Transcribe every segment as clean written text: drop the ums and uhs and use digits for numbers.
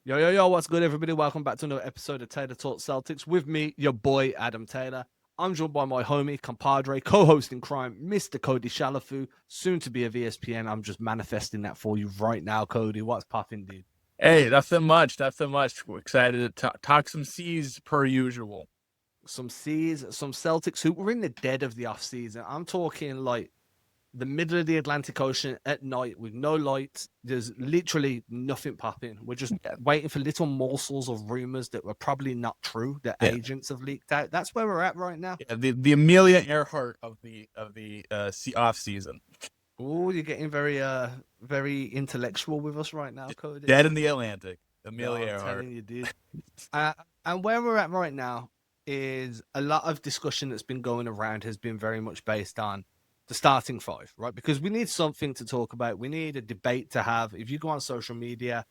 Yo, yo, yo, what's good, everybody? Welcome back to another episode of Taylor Talk Celtics with me, your boy, Adam Taylor. I'm joined by my homie, compadre, co-host in crime, Mr. Cody Shalafu, soon to be of ESPN. I'm just manifesting that for you right now, Cody. What's popping, dude? Hey, nothing much. Nothing much. We're excited to talk some C's per usual. Some C's, some Celtics who were in the dead of the offseason. I'm talking like the middle of the Atlantic Ocean at night with no lights. There's literally nothing popping. We're just Yeah, waiting for little morsels of rumors that were probably not true that yeah, agents have leaked out. That's where we're at right now. yeah. The Amelia Earhart of the off season. Oh, you're getting very intellectual with us right now, Cody. Dead in the Atlantic. No, Amelia I'm Earhart. telling you, dude. Uh, and where we're at right now is a lot of discussion that's been going around has been very much based on the starting five, right? Because we need something to talk about. We need a debate to have. If you go on social media,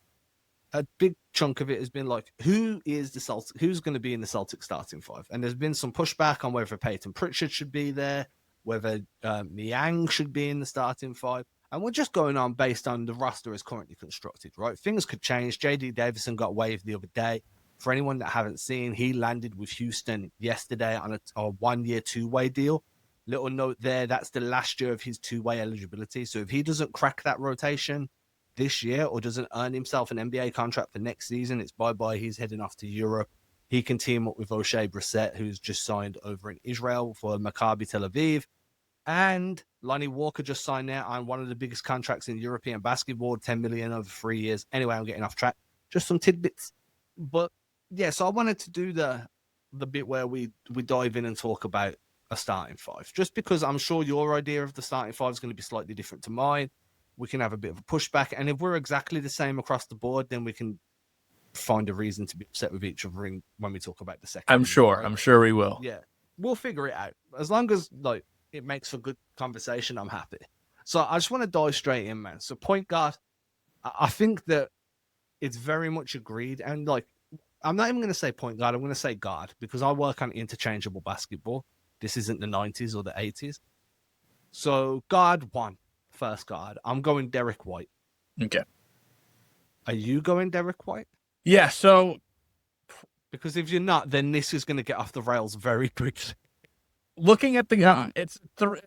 a big chunk of it has been like, who is the Celtic? Who's going to be in the Celtic starting five? And there's been some pushback on whether Peyton Pritchard should be there, whether Niang should be in the starting five. And we're just going on based on the roster as currently constructed, right? Things could change. JD Davison got waived the other day. For anyone that haven't seen, he landed with Houston yesterday on a 1 year, 2-way deal. Little note there, that's the last year of his 2-way eligibility. So if he doesn't crack that rotation, this year or doesn't earn himself an NBA contract for next season, it's bye-bye. He's heading off to Europe. He can team up with O'Shea Brissett, who's just signed over in Israel for Maccabi Tel Aviv. And Lonnie Walker just signed there on one of the biggest contracts in European basketball, 10 million over 3 years. Anyway, I'm getting off track. Just some tidbits. But yeah, so I wanted to do the bit where we dive in and talk about a starting five, just because I'm sure your idea of the starting five is going to be slightly different to mine. We can have a bit of a pushback, and if we're exactly the same across the board, then we can find a reason to be upset with each other when we talk about the second I'm unit, sure. right? I'm sure we will. Yeah, we'll figure it out. As long as like it makes for good conversation, I'm happy. So I just want to dive straight in, man. So point guard, I think that it's very much agreed, and like I'm not even going to say point guard. I'm going to say guard because I work on interchangeable basketball. This isn't the 90s or the 80s. So guard one, first guard. I'm going Derek White. Okay. Are you going Derek White? Yeah. So Because if you're not, then this is going to get off the rails very quickly. looking at the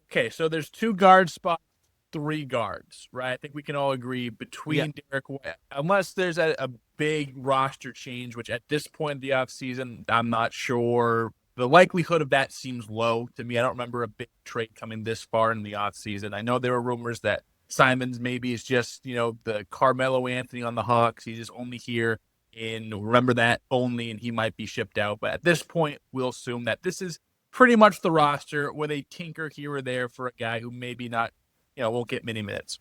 okay. So there's two guard spots, three guards, right? I think we can all agree Yeah, between Derek White, unless there's a big roster change, which at this point in the offseason, I'm not sure. The likelihood of that seems low to me. I don't remember a big trade coming this far in the offseason. I know there were rumors that Simons maybe is just, the Carmelo Anthony on the Hawks. He's just only here in remember that only, and he might be shipped out. But at this point, we'll assume that this is pretty much the roster with a tinker here or there for a guy who maybe not, won't get many minutes.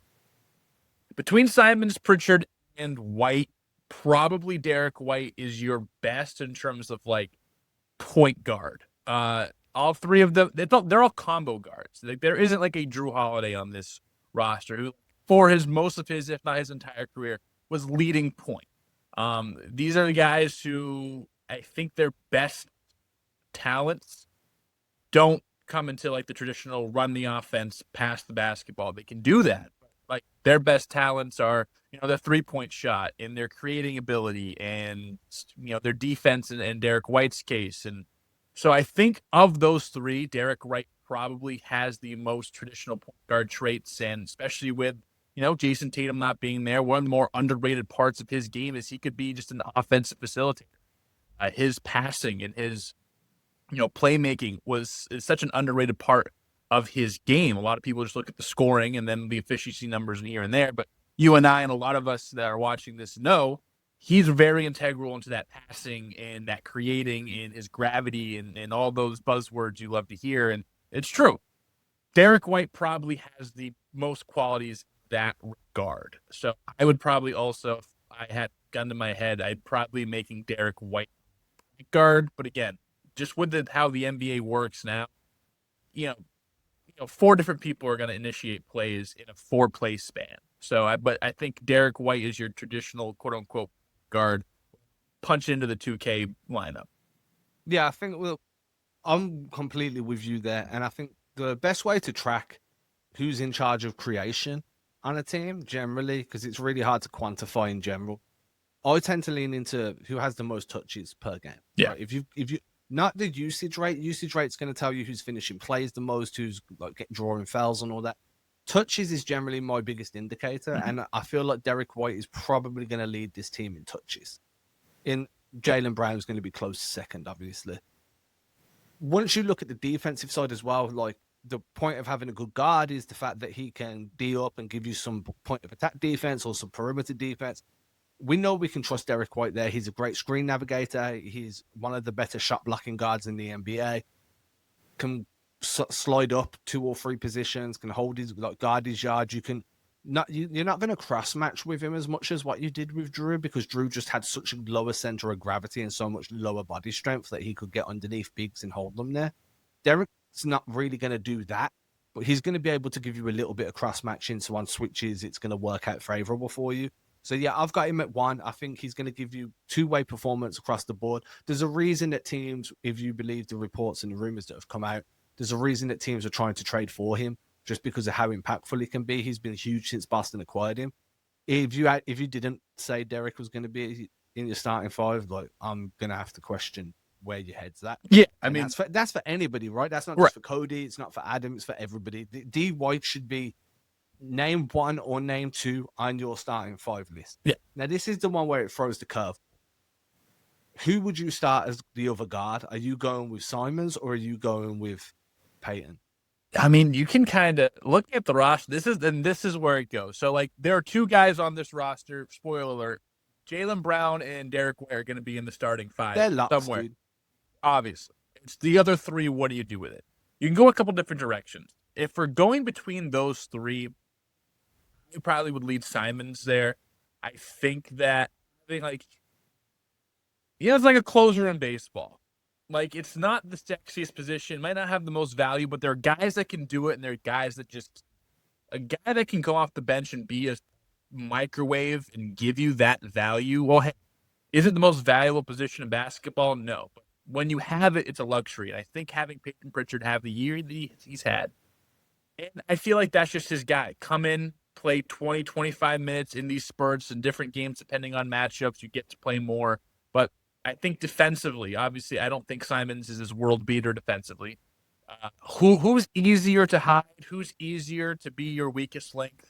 Between Simons, Pritchard, and White, probably Derek White is your best in terms of like point guard. All three of them, they're all combo guards. Like, there isn't like a Drew Holiday on this roster who, for most of his, if not his entire career, was leading point. These are the guys who I think their best talents don't come into like the traditional run the offense, pass the basketball. They can do that. Like, their best talents are, their 3-point shot and their creating ability and, their defense in Derek White's case. And so I think of those three, Derek White probably has the most traditional point guard traits. And especially with, Jason Tatum not being there, one of the more underrated parts of his game is he could be just an offensive facilitator. His passing and his playmaking is such an underrated part of his game. A lot of people just look at the scoring and then the efficiency numbers here and there. But you and I and a lot of us that are watching this know he's very integral into that passing and that creating and his gravity and all those buzzwords you love to hear. And it's true. Derek White probably has the most qualities in that regard. So I would probably also, if I had gun to my head, I'd probably making Derek White guard. But again, just with how the NBA works now, you know, four different people are going to initiate plays in a 4-play span. But I think Derek White is your traditional quote unquote guard, punch into the 2K lineup. yeah. I think I'm completely with you there, and I think the best way to track who's in charge of creation on a team generally, because it's really hard to quantify in general, I tend to lean into who has the most touches per game. Yeah. Right? If you not the usage rate. Usage rate's going to tell you who's finishing plays the most, who's like drawing fouls and all that. Touches is generally my biggest indicator, and I feel like Derek White is probably going to lead this team in touches. In Jalen Brown's going to be close second, obviously. Once you look at the defensive side as well, like the point of having a good guard is the fact that he can D up and give you some point of attack defense or some perimeter defense. We know we can trust Derek White there. He's a great screen navigator. He's one of the better shot blocking guards in the NBA. Can slide up 2 or 3 positions. Can hold his guard his yard. You're not going to cross match with him as much as what you did with Drew, because Drew just had such a lower center of gravity and so much lower body strength that he could get underneath bigs and hold them there. Derek's not really going to do that, but he's going to be able to give you a little bit of cross matching. So on switches, it's going to work out favorable for you. So yeah, I've got him at 1. I think he's going to give you two-way performance across the board. There's a reason that teams, if you believe the reports and the rumors that have come out, there's a reason that teams are trying to trade for him, just because of how impactful he can be. He's been huge since Boston acquired him. If you didn't say Derek was going to be in your starting 5, like, I'm going to have to question where your head's at. Yeah, I And mean, that's for anybody, right? That's not right. just for Cody. It's not for Adam. It's for everybody. D White should be name 1 or name 2 on your starting 5 list. Yeah. Now, this is the one where it throws the curve. Who would you start as the other guard? Are you going with Simons or are you going with Payton? I mean, you can kind of look at the roster. This is where it goes. So, like, there are 2 guys on this roster. Spoiler alert: Jalen Brown and Derek White are going to be in the starting 5 They're locks, somewhere. dude. Obviously, it's the other 3. What do you do with it? You can go a couple different directions. If we're going between those 3, you probably would lead Simons there. I think like, it's like a closer in baseball. Like, it's not the sexiest position, might not have the most value, but there are guys that can do it, and there are guys that a guy that can go off the bench and be a microwave and give you that value. Well, hey, is it the most valuable position in basketball? No. But when you have it, it's a luxury. And I think having Peyton Pritchard have the year that he's had, and I feel like that's just his guy. Come in, play 20, 25 minutes in these spurts in different games, depending on matchups. You get to play more. But I think defensively, obviously, I don't think Simons is his world beater defensively. Who's easier to hide? Who's easier to be your weakest link?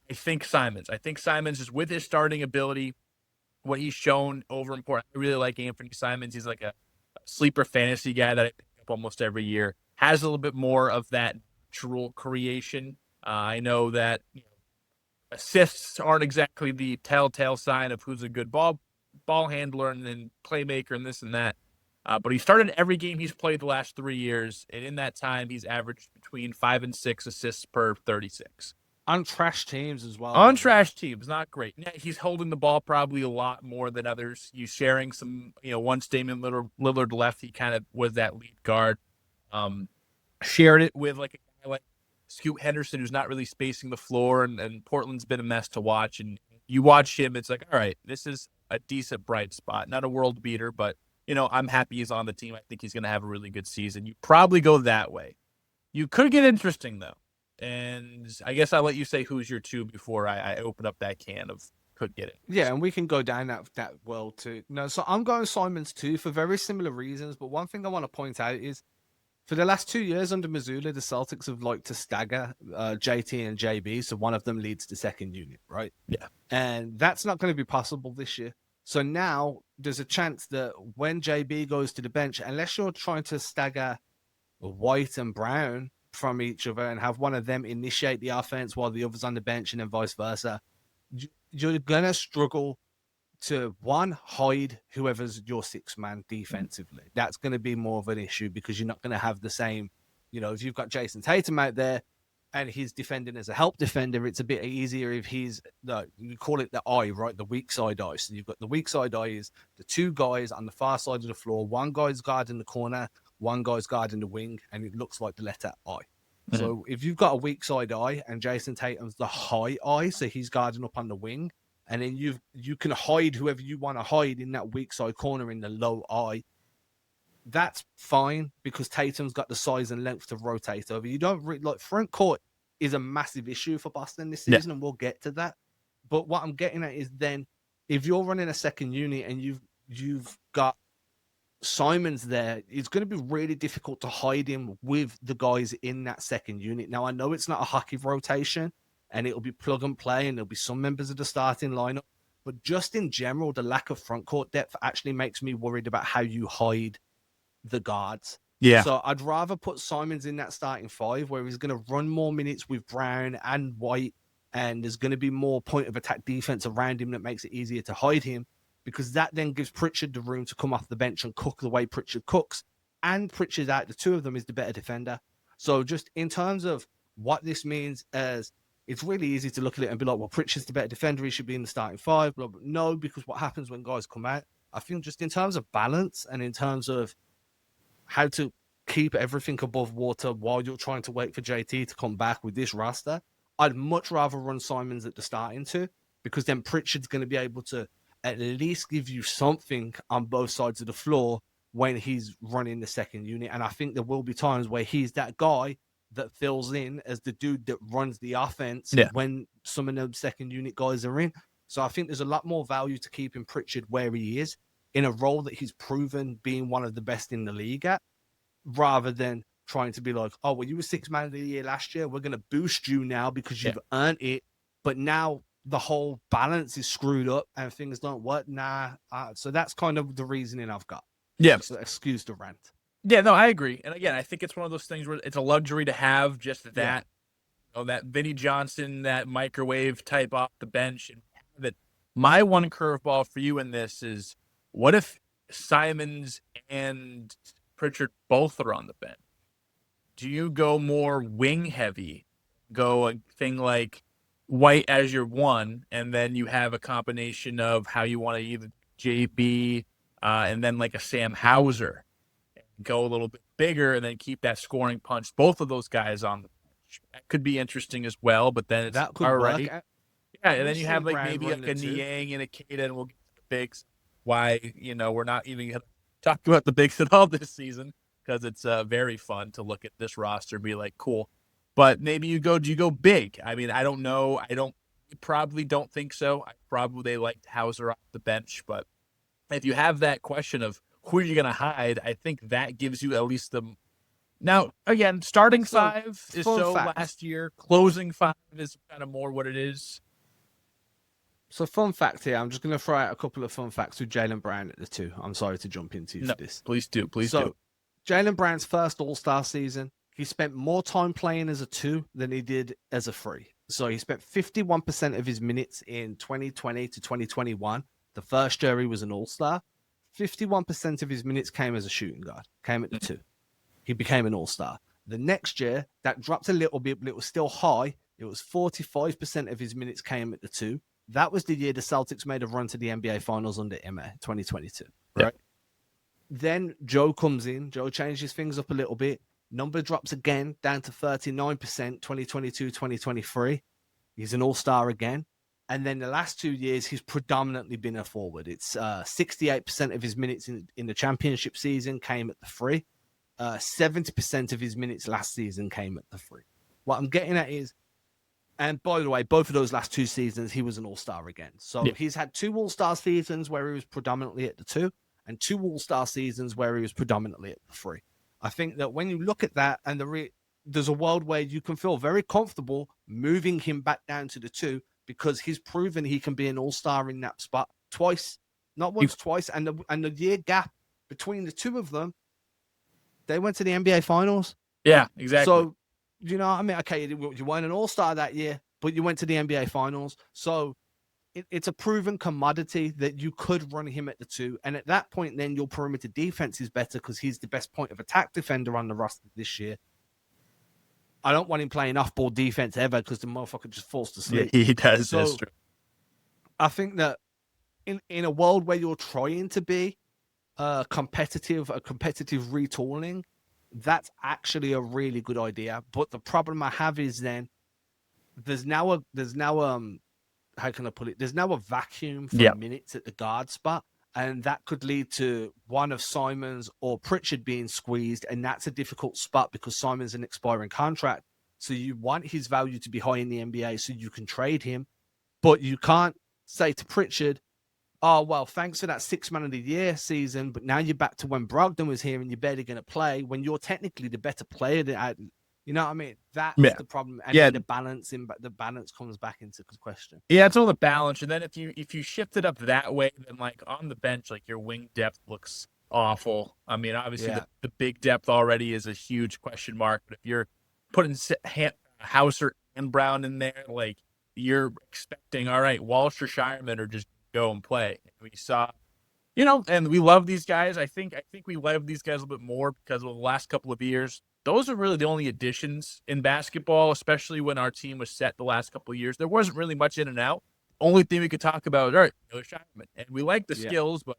I think Simons. I think Simons is, with his starting ability, what he's shown over and over. I really like Anthony Simons. He's like a sleeper fantasy guy that I pick up almost every year. Has a little bit more of that natural creation. I know that assists aren't exactly the telltale sign of who's a good ball handler and then playmaker and this and that. But he started every game he's played the last 3 years, and in that time, he's averaged between 5 and 6 assists per 36. On trash teams as well. On trash teams, not great. Now, he's holding the ball probably a lot more than others. He's sharing some, once Damian Lillard left, he kind of was that lead guard. Shared it with like a guy like Scoot Henderson, who's not really spacing the floor, and Portland's been a mess to watch. And you watch him, it's like, all right, this is a decent bright spot. Not a world beater, but, I'm happy he's on the team. I think he's going to have a really good season. You probably go that way. You could get interesting, though. And I guess I'll let you say who's your 2 before I open up that can of could get it. Yeah, and we can go down that world too. No, so I'm going Simons too for very similar reasons. But one thing I want to point out is, for the last 2 years under Mazzulla, the Celtics have liked to stagger JT and JB, so one of them leads the second unit, right? Yeah. And that's not going to be possible this year. So now there's a chance that when JB goes to the bench, unless you're trying to stagger White and Brown from each other and have one of them initiate the offense while the other's on the bench and then vice versa, you're going to struggle to, one, hide whoever's your 6-man defensively. That's going to be more of an issue because you're not going to have the same, if you've got Jason Tatum out there and he's defending as a help defender, it's a bit easier if he's, you call it the eye, right? The weak side eye. So you've got the weak side eye is the 2 guys on the far side of the floor. One guy's guarding the corner, one guy's guarding the wing, and it looks like the letter I. Mm-hmm. So if you've got a weak side eye and Jason Tatum's the high eye, so he's guarding up on the wing, and then you can hide whoever you want to hide in that weak side corner in the low eye. That's fine because Tatum's got the size and length to rotate over. You don't like front court is a massive issue for Boston this season, and we'll get to that. But what I'm getting at is then if you're running a second unit and you've got Simons there, it's going to be really difficult to hide him with the guys in that second unit. Now, I know it's not a hockey rotation and it'll be plug and play and there'll be some members of the starting lineup, but just in general, the lack of front court depth actually makes me worried about how you hide the guards. Yeah. So I'd rather put Simons in that starting five where he's going to run more minutes with Brown and White, and there's going to be more point of attack defense around him that makes it easier to hide him, because that then gives Pritchard the room to come off the bench and cook the way Pritchard cooks. And Pritchard, out the two of them, is the better defender. So just in terms of what this means, as it's really easy to look at it and be like, well, Pritchard's the better defender, he should be in the starting five. Blah, blah. No, because what happens when guys come out, I think just in terms of balance and in terms of how to keep everything above water while you're trying to wait for JT to come back with this roster, I'd much rather run Simons at the starting two, because then Pritchard's going to be able to at least give you something on both sides of the floor when he's running the second unit. And I think there will be times where he's that guy that fills in as the dude that runs the offense when some of the second unit guys are in. So I think there's a lot more value to keeping Pritchard where he is in a role that he's proven being one of the best in the league at, rather than trying to be like, oh, well, you were 6th man of the year last year, we're going to boost you now because you've earned it. But now the whole balance is screwed up and things don't work. So that's kind of the reasoning I've got. Yeah. So excuse the rant. Yeah, no, I agree. And again, I think it's one of those things where it's a luxury to have just that, that Vinnie Johnson, that microwave type off the bench. And that my one curveball for you in this is, what if Simons and Pritchard both are on the bench? Do you go more wing heavy, go a thing like White as your one, and then you have a combination of how you want to either JB and then like a Sam Hauser, go a little bit bigger and then keep that scoring punch, both of those guys on the bench? That could be interesting as well, but then it's that could all work. right. Yeah, and then you have like maybe like a Niang and a Kata, and we'll get to the bigs. Why, we're not even going to talk about the bigs at all this season, because it's very fun to look at this roster and be like, cool. But maybe do you go big? I mean, I don't know. Probably don't think so. I probably liked Hauser off the bench, but if you have that question of who are you going to hide, I think that gives you at least the. Now, again, starting five is so last year. Closing five is kind of more what it is. So fun fact here, I'm just going to throw out a couple of fun facts with Jalen Brown at the two. I'm sorry to jump into for this. Please do. Jalen Brown's first All-Star season, he spent more time playing as a two than he did as a three. So he spent 51% of his minutes in 2020 to 2021. The first year he was an All-Star. 51% of his minutes came as a shooting guard, came at the two. He became an All-Star. The next year, that dropped a little bit, but it was still high. It was 45% of his minutes came at the two. That was the year the Celtics made a run to the NBA Finals under Emma, 2022. Right? Then Joe comes in. Joe changes things up a little bit. Number drops again down to 39%, 2022, 2023. He's an All-Star again. And then the last 2 years, he's predominantly been a forward. It's 68% of his minutes in the championship season came at the three. 70% of his minutes last season came at the three. What I'm getting at is, and by the way, both of those last 2 seasons, he was an All-Star again. So he's had 2 All-Star seasons where he was predominantly at the 2 and 2 All-Star seasons where he was predominantly at the 3. I think that when you look at that, and there's a world where you can feel very comfortable moving him back down to the 2, because he's proven he can be an All-Star in that spot twice, not once, twice. And the year gap between the 2 of them, they went to the NBA Finals. Yeah, exactly. So, I mean, okay, you weren't an All-Star that year, but you went to the NBA Finals. So it's a proven commodity that you could run him at the 2. And at that point, then your perimeter defense is better because he's the best point of attack defender on the roster this year. I don't want him playing off-ball defense ever because the motherfucker just falls to sleep. Yeah, he does. So that's true. I think that in a world where you're trying to be a competitive retooling, that's actually a really good idea. But the problem I have is then there's now how can I put it? There's now a vacuum for minutes at the guard spot. And that could lead to one of Simons or Pritchard being squeezed. And that's a difficult spot because Simon's an expiring contract. So you want his value to be high in the NBA so you can trade him. But you can't say to Pritchard, oh, well, thanks for that 6 man of the year season, but now you're back to when Brogdon was here and you're barely going to play when you're technically the better player. You know what I mean? That's Yeah. the problem. And Yeah. then the balance comes back into question. Yeah, it's all the balance. And then if you shift it up that way, then like on the bench, like your wing depth looks awful. I mean, obviously Yeah. the big depth already is a huge question mark. But if you're putting Hauser and Brown in there, like you're expecting, all right, Walsh or Shireman are just go and play. We saw, and we love these guys. I think we love these guys a little bit more because of the last couple of years. Those are really the only additions in basketball, especially when our team was set the last couple of years. There wasn't really much in and out. Only thing we could talk about, all right, Shireman. And we like the skills, but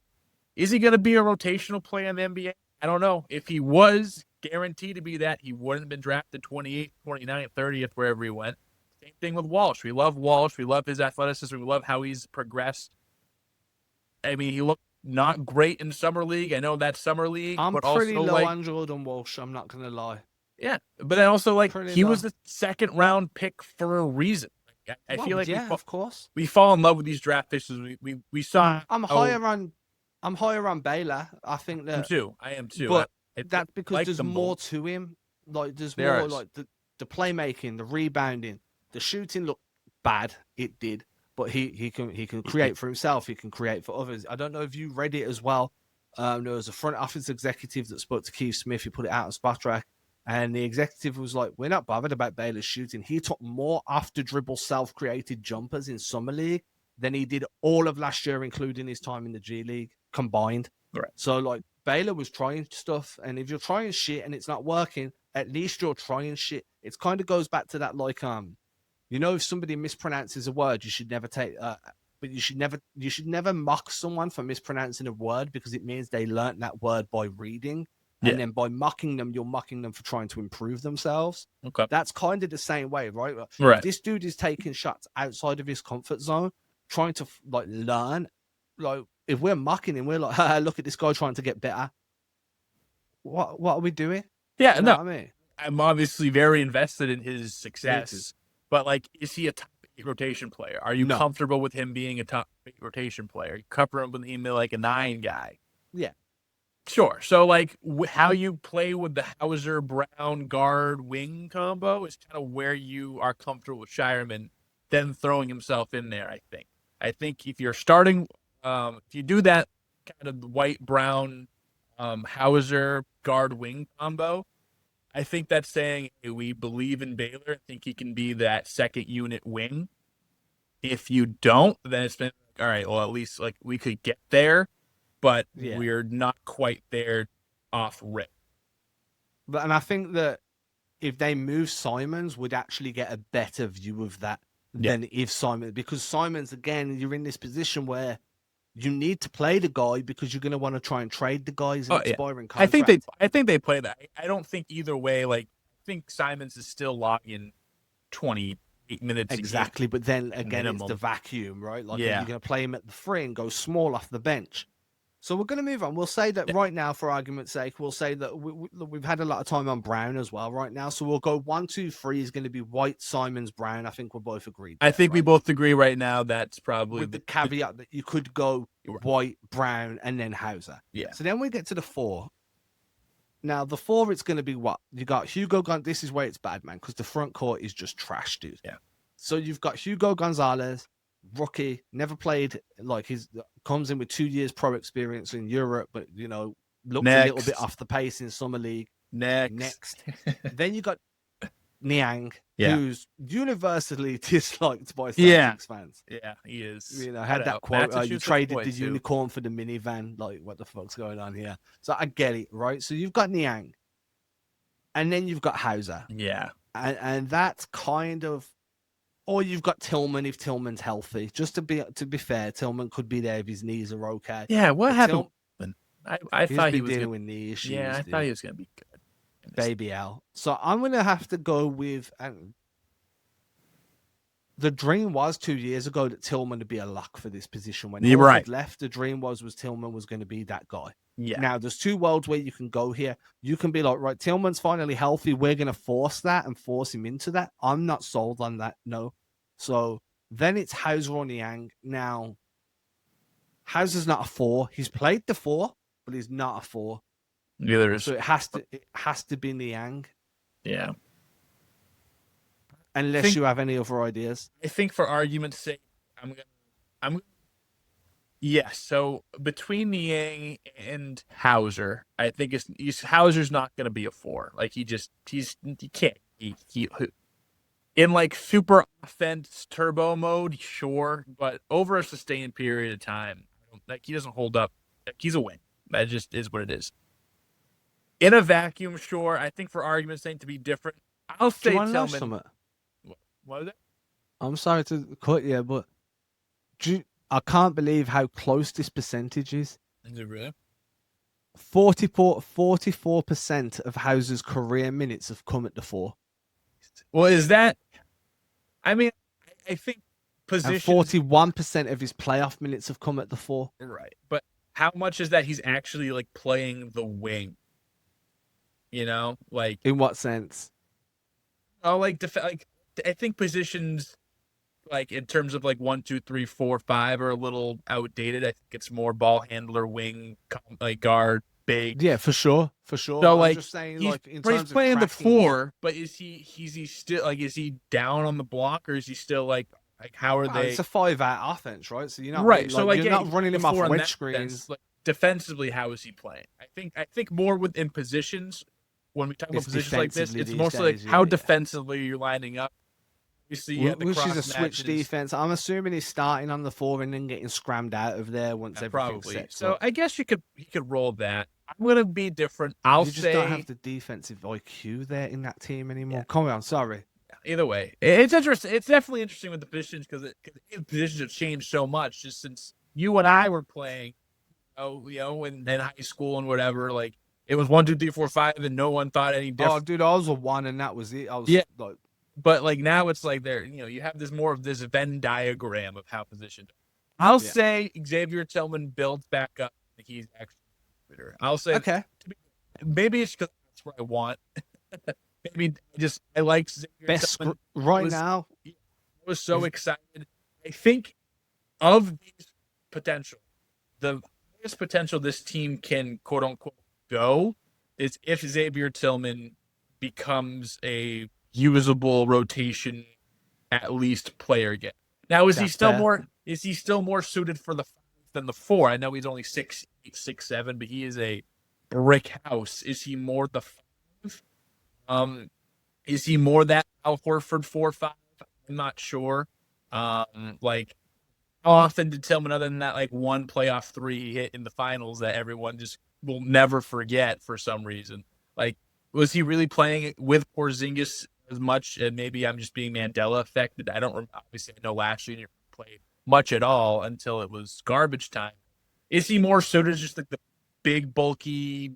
is he going to be a rotational player in the NBA? I don't know. If he was guaranteed to be that, he wouldn't have been drafted 28th, 29th, 30th, wherever he went. Same thing with Walsh. We love Walsh. We love his athleticism. We love how he's progressed. I mean, he looked not great in summer league. I know that's summer league, I'm but pretty also low on Jordan Walsh. I'm not going to lie. Yeah, but then also Pretty he low. was the second round pick for a reason. I feel like of course we fall in love with these draft picks. We saw. I'm higher on Baylor. I think that I am too. But that's because there's more both. to him. Like there's There more is. like the playmaking, the rebounding, the shooting looked bad. It did, but he can create for himself. He can create for others. I don't know if you read it as well. There was a front office executive that spoke to Keith Smith. He put it out on Spotrac, and the executive was like, "We're not bothered about Baylor's shooting. He took more after dribble self-created jumpers in summer league than he did all of last year, including his time in the G League combined." Right. So like Baylor was trying stuff, and if you're trying shit and it's not working, at least you're trying shit. It kind of goes back to that if somebody mispronounces a word, you should never but you should never mock someone for mispronouncing a word because it means they learnt that word by reading. And then by mocking them, you're mocking them for trying to improve themselves. Okay. That's kind of the same way, right? Right. If this dude is taking shots outside of his comfort zone, trying to learn, like if we're mocking him, we're like, look at this guy trying to get better. What are we doing? Yeah, you know what I mean? I'm obviously very invested in his success, but is he a top 8 rotation player? Are you comfortable with him being a top 8 rotation player? Are you comfortable with him being like a 9 guy? Yeah. Sure. So how you play with the Hauser Brown guard wing combo is kind of where you are comfortable with Shireman, then throwing himself in there. I think if you're starting, if you do that kind of white brown Hauser guard wing combo, I think that's saying, hey, we believe in Baylor. I think he can be that second unit wing. If you don't, then it's been all right. Well, at least we could get there, but we're not quite there off rip. And I think that if they move Simons, would actually get a better view of that than if Simon, because Simons, again, you're in this position where you need to play the guy because you're going to want to try and trade the guys in expiring contract. I think they play that. I don't think either way. I think Simons is still logging 28 minutes exactly, but then again, it's the vacuum, right? You're going to play him at the 3 and go small off the bench. So we're going to move on. We'll say that right now, for argument's sake, we'll say that we've had a lot of time on Brown as well right now. So we'll go 1, 2, 3 is going to be White, Simons, Brown. I think we're both agreed. I think we both agree right now. That's probably with the caveat that you could go White, Brown, and then Hauser. Yeah. So then we get to the 4. Now the 4, it's going to be what you got. Hugo Gon. This is where it's bad, man, because the front court is just trash, dude. Yeah. So you've got Hugo Gonzalez, rookie, never played. Comes in with 2 years pro experience in Europe, but looked a little bit off the pace in summer league. Next. Then you got Niang, who's universally disliked by Celtics fans. Yeah, he is. Had that quote, you traded the unicorn for the minivan. What the fuck's going on here? So I get it, right? So you've got Niang, and then you've got Hauser. Yeah. And that's kind of, or you've got Tillman if Tillman's healthy. Just to be fair, Tillman could be there if his knees are okay. Yeah, what happened? I thought he was dealing with knee issues. Yeah, I thought he was going to be good. Baby Al. So I'm going to have to go with... the dream was 2 years ago that Tillman would be a lock for this position. When Horford left, the dream was Tillman was going to be that guy. Yeah. Now, there's 2 worlds where you can go here. You can be like, right, Tillman's finally healthy. We're going to force that and force him into that. I'm not sold on that, no. So then it's Hauser or Niang. Now, Hauser's not a 4. He's played the 4, but he's not a 4. Neither is. So it has to be Niang. Yeah. Unless you have any other ideas. I think for argument's sake, I'm yes. So between Niang and Hauser, I think Hauser's not going to be a 4. Like he can't. He in like super offense turbo mode, sure, but over a sustained period of time, like he doesn't hold up. Like, he's a wing. That just is what it is. In a vacuum, sure. I think for argument's sake to be different, I'll say Tillman. What was it? I'm sorry to cut you, but I can't believe how close this percentage is. Is it really? 44% of Hauser's career minutes have come at the 4. Well, is that? I mean, I think position. 41% of his playoff minutes have come at the 4. Right, but how much is that he's actually like playing the wing? You know, like in what sense? Oh, like I think positions like in terms of like 1, 2, 3, 4, 5 are a little outdated. I think it's more ball handler, wing, like guard, big. Yeah, for sure. So like, just saying, he's, like in terms he's playing of the 4, but is he still like is he down on the block or is he still like how are they? It's a 5-out offense, right? So you're not right. So you're not running him off wedge screens. Like, defensively, how is he playing? I think more within positions. When we talk about positions like this, it's mostly like how defensively you're lining up. You see, which is a switch defense. I'm assuming he's starting on the 4 and then getting scrammed out of there once everything's set. So I guess he could roll that. I'm gonna be different. You just don't have the defensive IQ there in that team anymore. Yeah. Come on, sorry. Either way, it's interesting. It's definitely interesting with the positions because positions have changed so much just since you and I were playing. In high school and whatever, like. It was 1, 2, 3, 4, 5, and no one thought any different. Oh, dude, I was a 1, and that was it. I was like, but like now it's like there, you have this more of this Venn diagram of how positioned. I'll say Xavier Tillman builds back up. He's actually better. I'll say okay. Maybe it's because that's what I want. Maybe I like Xavier best Tillman. now. I was so excited. I think of these potential, the biggest potential this team can quote unquote go is if Xavier Tillman becomes a usable rotation at least player again. Now is he still more suited for the 5 than the 4? I know he's only 6'8", 6'7", but he is a brick house. Is he more the 5? Is he more that Al Horford 4-5? I'm not sure. Like how often did Tillman, other than that like one playoff 3 hit in the finals that everyone just will never forget for some reason. Like, was he really playing with Porzingis as much? And maybe I'm just being Mandela affected. I don't obviously I know last year he didn't play much at all until it was garbage time. Is he more suited just like the big, bulky,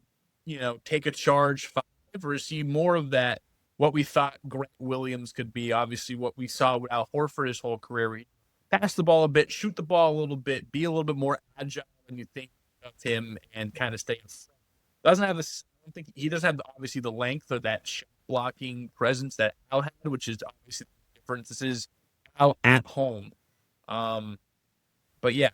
take a charge 5, or is he more of that what we thought Grant Williams could be? Obviously, what we saw with Al Horford his whole career, where he pass the ball a bit, shoot the ball a little bit, be a little bit more agile than you think of him and kind of stay in front. Doesn't have this. I don't think he doesn't have obviously the length or that shot blocking presence that Al had, which is obviously the difference. This is Al at home, but yeah,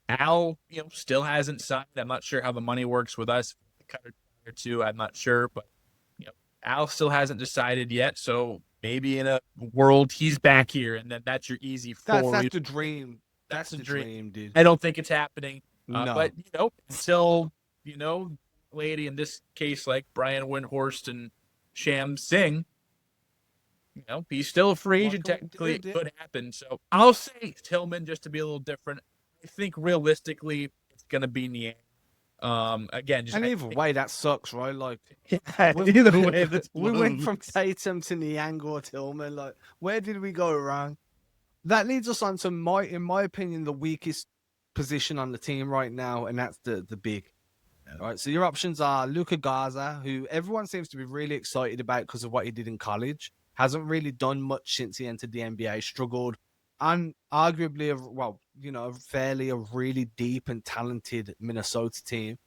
Al still hasn't signed. I'm not sure how the money works with us. Cut or 2, I'm not sure, but Al still hasn't decided yet. So maybe in a world he's back here, and then that's your easy 4. That's the dream. That's the dream, dude. I don't think it's happening. No. But, until, lady in this case, like Brian Windhorst and Sham Singh, he's still a free agent. Technically, it could happen. So I'll say Tillman just to be a little different. I think realistically, it's going to be Niang. Again, just either way, that sucks, right? Like, either way, we went from Tatum to Niang or Tillman. Like, where did we go wrong? That leads us on to in my opinion, the weakest position on the team right now, and that's the big. Right, so your options are Luka Garza, who everyone seems to be really excited about because of what he did in college. Hasn't really done much since he entered the NBA. Struggled, and arguably, fairly a really deep and talented Minnesota team.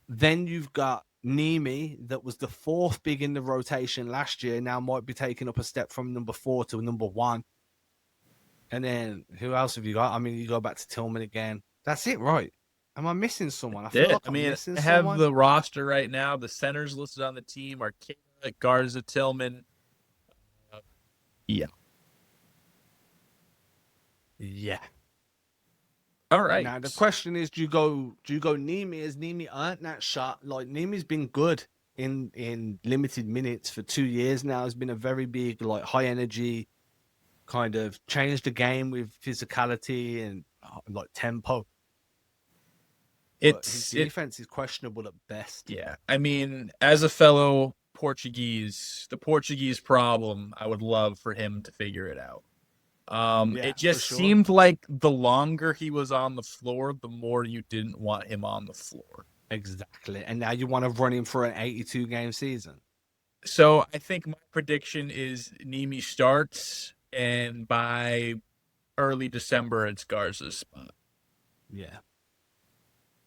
Then you've got Nimi, that was the 4th big in the rotation last year. Now might be taking up a step from number 4 to number 1. And then who else have you got? I mean, you go back to Tillman again. That's it, right? Am I missing someone? I feel Did like I I'm mean missing I have someone. the roster right now. The centers listed on the team are Kata, Garza, Tillman. Yeah. Yeah. All right. Now the question is, do you go Nimi? As Nimi earned that shot? Like Nimi's been good in limited minutes for 2 years now. Has been a very big, like, high energy, kind of changed the game with physicality and like tempo. But his It defense is questionable at best. Yeah. I mean, as a fellow Portuguese, the Portuguese problem, I would love for him to figure it out. Yeah, It for just sure. seemed like the longer he was on the floor, the more you didn't want him on the floor. Exactly. And now you want to run him for an 82 game season. So I think my prediction is Nimi starts, and by early December, it's Garza's spot. Yeah.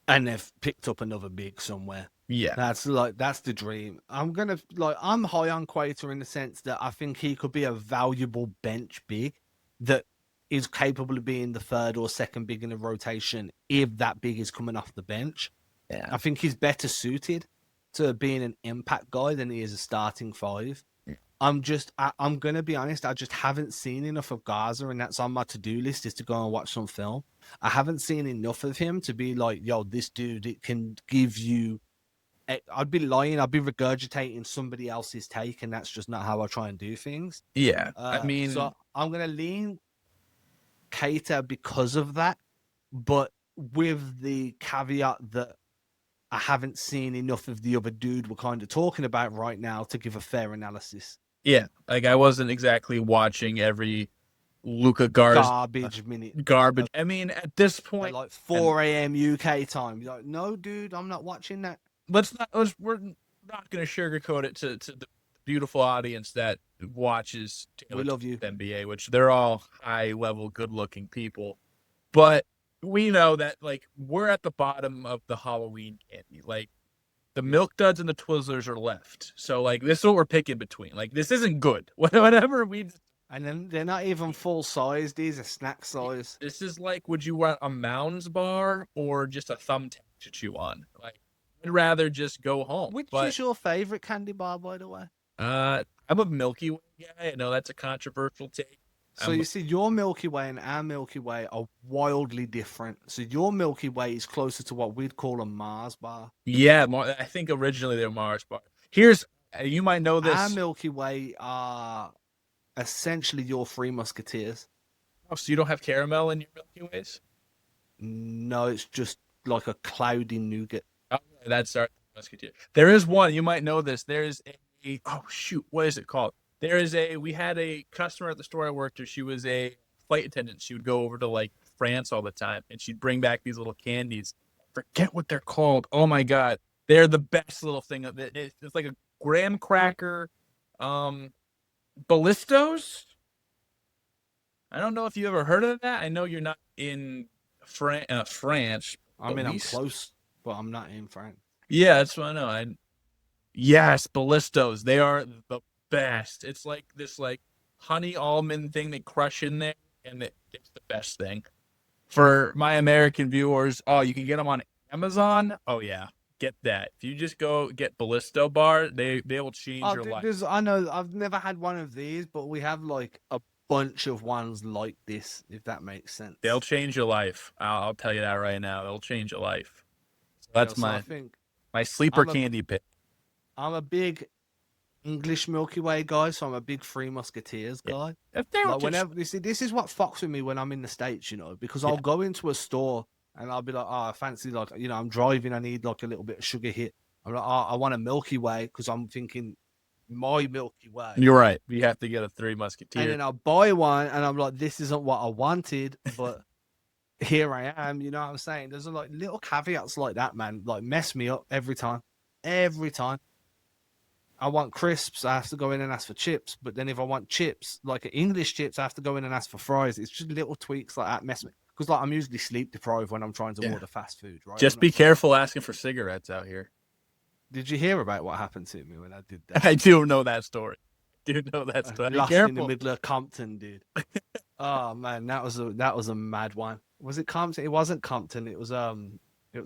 And they've picked up another big somewhere. Yeah. That's the dream. I'm high on Quater in the sense that I think he could be a valuable bench big that is capable of being the third or second big in the rotation if that big is coming off the bench. Yeah. I think he's better suited to being an impact guy than he is a starting five. I'm gonna be honest, I just haven't seen enough of Gaza, and that's on my to-do list is to go and watch some film. I haven't seen enough of him to be like, yo, this dude, it can give you. I'd be lying. I'd be regurgitating somebody else's take, and that's just not how I try and do things. Yeah. I mean, So I'm gonna lean Keita because of that, but with the caveat that I haven't seen enough of the other dude we're kind of talking about right now to give a fair analysis. yeah, like I wasn't exactly watching every Luca Garza Garbage minute garbage. I mean, at this at point, like and 4 a.m. UK time. You're like, no, dude, I'm not watching that. we're not going to sugarcoat it to the beautiful audience that watches We Taylor love you. NBA, which they're all high level, good looking people. But we know that like we're at the bottom of the Halloween candy. Like the Milk Duds and the Twizzlers are left. So like this is what we're picking between. Like this isn't good. Whatever we And then they're not even full size. These are snack size. This is like, would you want a Mounds bar or just a thumbtack to chew on? Like, I'd rather just go home. Which But is your favorite candy bar, by the way? I'm a Milky Way guy. I know that's a controversial take. So you see, your Milky Way and our Milky Way are wildly different. So your Milky Way is closer to what we'd call a Mars bar. Yeah, I think originally they were Mars bar. Here's you might know Our this. Milky Way are essentially your Three Musketeers. Oh, so you don't have caramel in your Milky Ways? No, it's just like a cloudy nougat. Oh, that's our Musketeer. There is one you might know this. There's a oh shoot, what is it called? We had a customer at the store I worked at. She was a flight attendant. She would go over to like France all the time, and she'd bring back these little candies. Forget what they're called. Oh my god, they're the best little thing. It's like a graham cracker, ballistos. I don't know if you ever heard of that. I know you're not in France. I mean, I'm close, but I'm not in France. Yeah, that's what I know. Yes, ballistos. They are the best. It's like this like honey almond thing they crush in there, and it's the best thing. For my American viewers, oh, you can get them on Amazon. Oh yeah, get that. If you just go get Ballisto bar, they will change your life. I know I've never had one of these, but we have like a bunch of ones like this, if that makes sense. They'll change your life. I'll tell you that right now. They'll change your life. So that's my sleeper candy pick. I'm a big English Milky Way guy, so I'm a big Three Musketeers guy. If they're like whenever you see, this is what fucks with me when I'm in the States, because I'll go into a store and I'll be like, oh, I fancy like, I'm driving, I need like a little bit of sugar hit. I'm like, oh, I want a Milky Way because I'm thinking my Milky Way. You're right. You have to get a Three Musketeers. And then I'll buy one and I'm like, this isn't what I wanted, but here I am. You know what I'm saying? There's like little caveats like that, man. Like mess me up every time. Every time. I want crisps, I have to go in and ask for chips. But then if I want chips, like English chips, I have to go in and ask for fries. It's just little tweaks like that mess me. Because like I'm usually sleep deprived when I'm trying to order fast food, right? Just be careful asking for cigarettes out here. Did you hear about what happened to me when I did that? I do know that story. Lost in the middle of Compton, dude. Oh man, that was a mad one. Was it Compton? It wasn't Compton. It was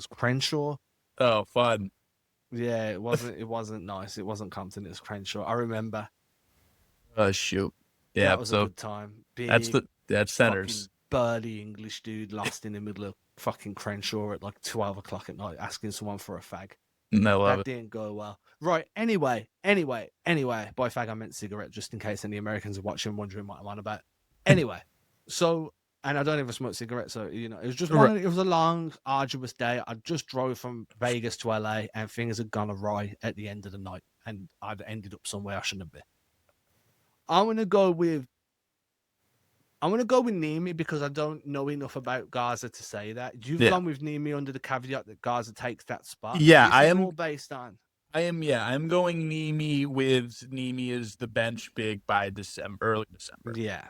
Crenshaw. Oh, fun. Yeah, it wasn't nice. It wasn't Compton. It was Crenshaw. I remember. Oh, shoot. Yeah, That was a so good time. that's Big centers. fucking burly English dude lost in the middle of fucking Crenshaw at like 12 o'clock at night asking someone for a fag. I love That it. didn't go well. Right. Anyway. By fag, I meant cigarette, just in case any Americans are watching wondering what I'm on about. Anyway, so, and I don't even smoke cigarettes. So, it was just Right. it was a long, arduous day. I just drove from Vegas to LA and things had gone awry at the end of the night. And I'd ended up somewhere I shouldn't have been. I'm going to go with Nimi because I don't know enough about Gaza to say that. You've Yeah. gone with Nimi under the caveat that Gaza takes that spot. Yeah, This is all based on. I'm going Nimi with Nimi as the bench big by December, early December. Yeah.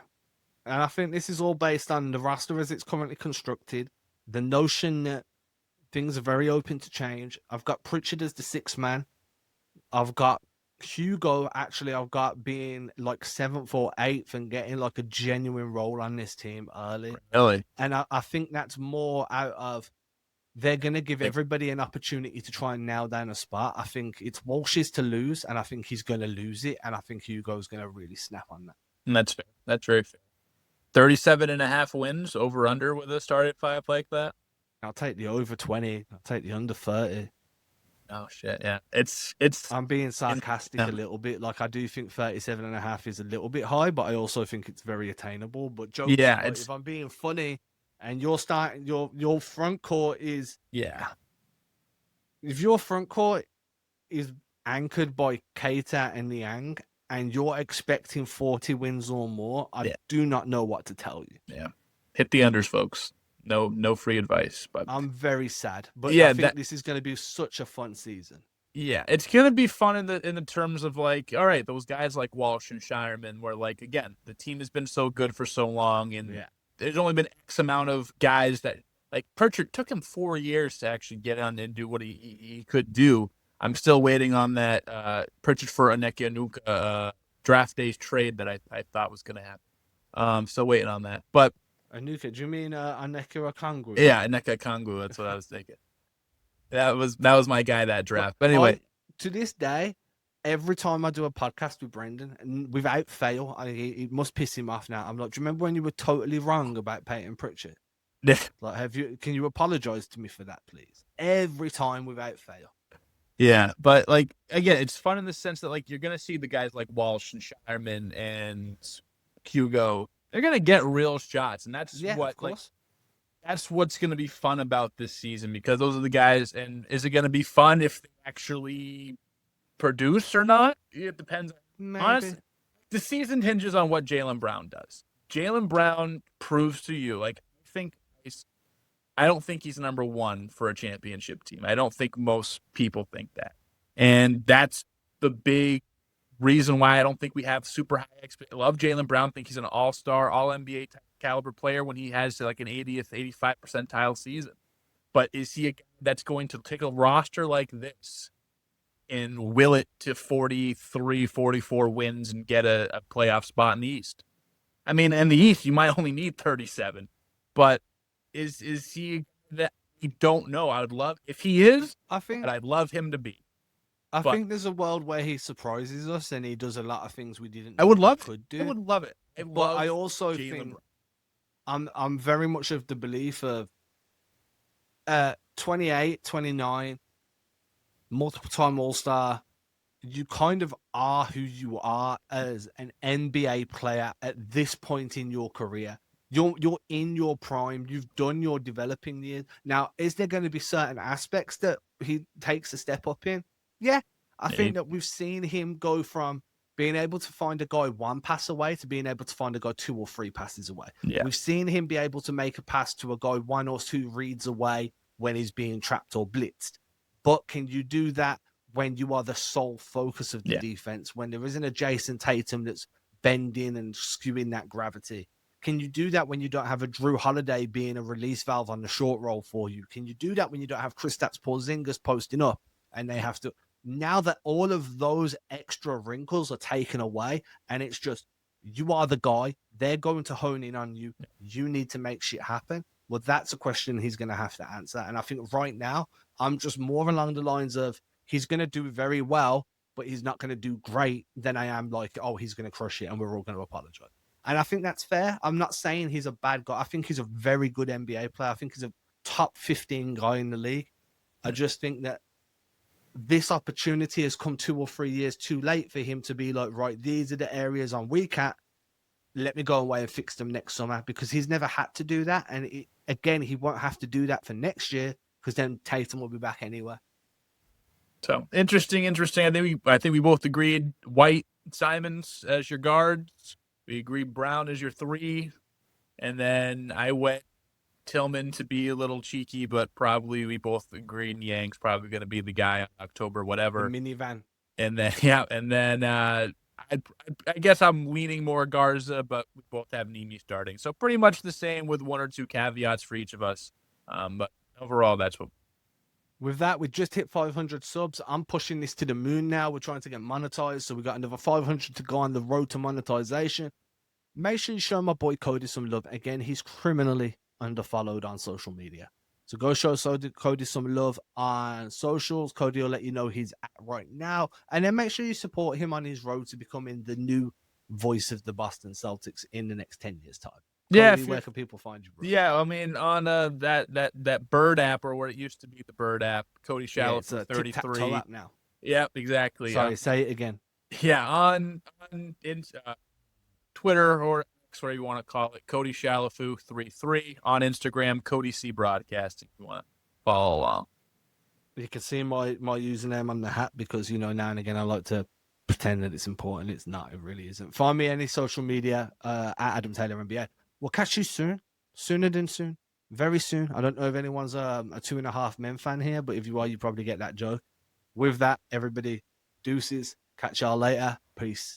And I think this is all based on the roster as it's currently constructed. The notion that things are very open to change. I've got Pritchard as the sixth man. I've got Hugo, actually, I've got being like seventh or eighth and getting like a genuine role on this team early. Really? And I think that's more out of they're going to give Like, everybody an opportunity to try and nail down a spot. I think it's Walsh's to lose, and I think he's going to lose it. And I think Hugo's going to really snap on that. and that's fair. That's very fair. 37.5 wins over under with a starting five like that. I'll take the over 20. I'll take the under 30. Oh shit, yeah. It's I'm being sarcastic a little bit. Like, I do think 37.5 is a little bit high, but I also think it's very attainable. But jokes Yeah, aside, if I'm being funny and you're starting your front court is yeah. if your front court is anchored by Keita and Niang and you're expecting 40 wins or more, I do not know what to tell you. Yeah. Hit the unders, folks. No free advice, but I'm very sad. But yeah, I think this is going to be such a fun season. yeah, it's gonna be fun in the terms of like, all right, those guys like Walsh and Shireman, where like again, the team has been so good for so long, and there's only been X amount of guys that like Pritchard took him 4 years to actually get on and do what he could do. I'm still waiting on that Pritchard for Aneka Anuka draft day's trade that I thought was gonna happen. Still waiting on that, but. Anuka, do you mean Aneka Okongwu? Yeah, Aneka Kongu. That's what I was thinking. That was my guy that draft. But anyway, to this day, every time I do a podcast with Brendan, and without fail, it must piss him off now. I'm like, do you remember when you were totally wrong about Peyton Pritchard? Like, can you apologize to me for that, please? Every time without fail. Yeah, but like again, it's fun in the sense that like you're gonna see the guys like Walsh and Shireman and Hugo. They're gonna get real shots, and that's that's what's gonna be fun about this season because those are the guys. And is it gonna be fun if they actually produce or not? It depends. Maybe. Honestly, the season hinges on what Jalen Brown does. Jalen Brown proves to you, like I don't think he's number one for a championship team. I don't think most people think that, and that's the big reason why I don't think we have super high expectations. I love Jalen Brown. Think he's an all-star, all-NBA caliber player when he has like an 80th, 85 percentile season. But is he a guy that's going to take a roster like this and will it to 43, 44 wins and get a playoff spot in the East? I mean, in the East, you might only need 37. But is he that? You don't know. I would love if he is. I'd love him to be. I think there's a world where he surprises us and he does a lot of things we didn't. I would love could do. I would love it. But I also think I'm very much of the belief of 28, 29, multiple time All-Star. You kind of are who you are as an NBA player at this point in your career. You're in your prime. You've done your developing years. Now, is there going to be certain aspects that he takes a step up in? Yeah, I think that we've seen him go from being able to find a guy one pass away to being able to find a guy 2 or 3 passes away. Yeah. We've seen him be able to make a pass to a guy 1 or 2 reads away when he's being trapped or blitzed. But can you do that when you are the sole focus of the defense, when there isn't a Jason Tatum that's bending and skewing that gravity? Can you do that when you don't have a Drew Holiday being a release valve on the short roll for you? Can you do that when you don't have Kristaps Porzingis posting up and they have to? Now that all of those extra wrinkles are taken away and it's just You are the guy. They're going to hone in on you. You need to make shit happen. Well, that's a question he's going to have to answer. And I think right now, I'm just more along the lines of he's going to do very well, but he's not going to do great than I am like, oh, he's going to crush it and we're all going to apologize. And I think that's fair. I'm not saying he's a bad guy. I think he's a very good NBA player. I think he's a top 15 guy in the league. I just think that this opportunity has come 2 or 3 years too late for him to be like, right, these are the areas I'm weak at. Let me go away and fix them next summer, because he's never had to do that. And again, he won't have to do that for next year, because then Tatum will be back anyway. So interesting. I think we both agreed White, Simons as your guards. We agreed Brown as your 3, and then I went Tillman to be a little cheeky, but probably we both agreed Yang's probably going to be the guy on October, whatever. The minivan. And then I guess I'm leaning more Garza, but we both have Nimi starting. So pretty much the same with 1 or 2 caveats for each of us. But overall, that's what. With that, we just hit 500 subs. I'm pushing this to the moon now. We're trying to get monetized. So we got another 500 to go on the road to monetization. Make sure you show my boy Cody some love. Again, he's criminally underfollowed on social media. So go show Cody some love on socials. Cody will let you know he's at right now. And then make sure you support him on his road to becoming the new voice of the Boston Celtics in the next 10 years' time. Cody, where can people find you, bro? Yeah, I mean, on that Bird app, or what it used to be, the Bird app, Cody Shallow for 33 app now. Yep, exactly. Sorry, say it again. Yeah, on Twitter, or whatever you want to call it, Cody Shalafu 33. On Instagram, Cody C Broadcasting. If you want to follow along. You can see my username on the hat, because now and again I like to pretend that it's important. It's not. It really isn't. Find me any social media at Adam Taylor NBA. We'll catch you soon. Sooner than soon. Very soon. I don't know if anyone's a 2.5 Men fan here, but if you are, you probably get that joke. With that, everybody, deuces. Catch y'all later. Peace.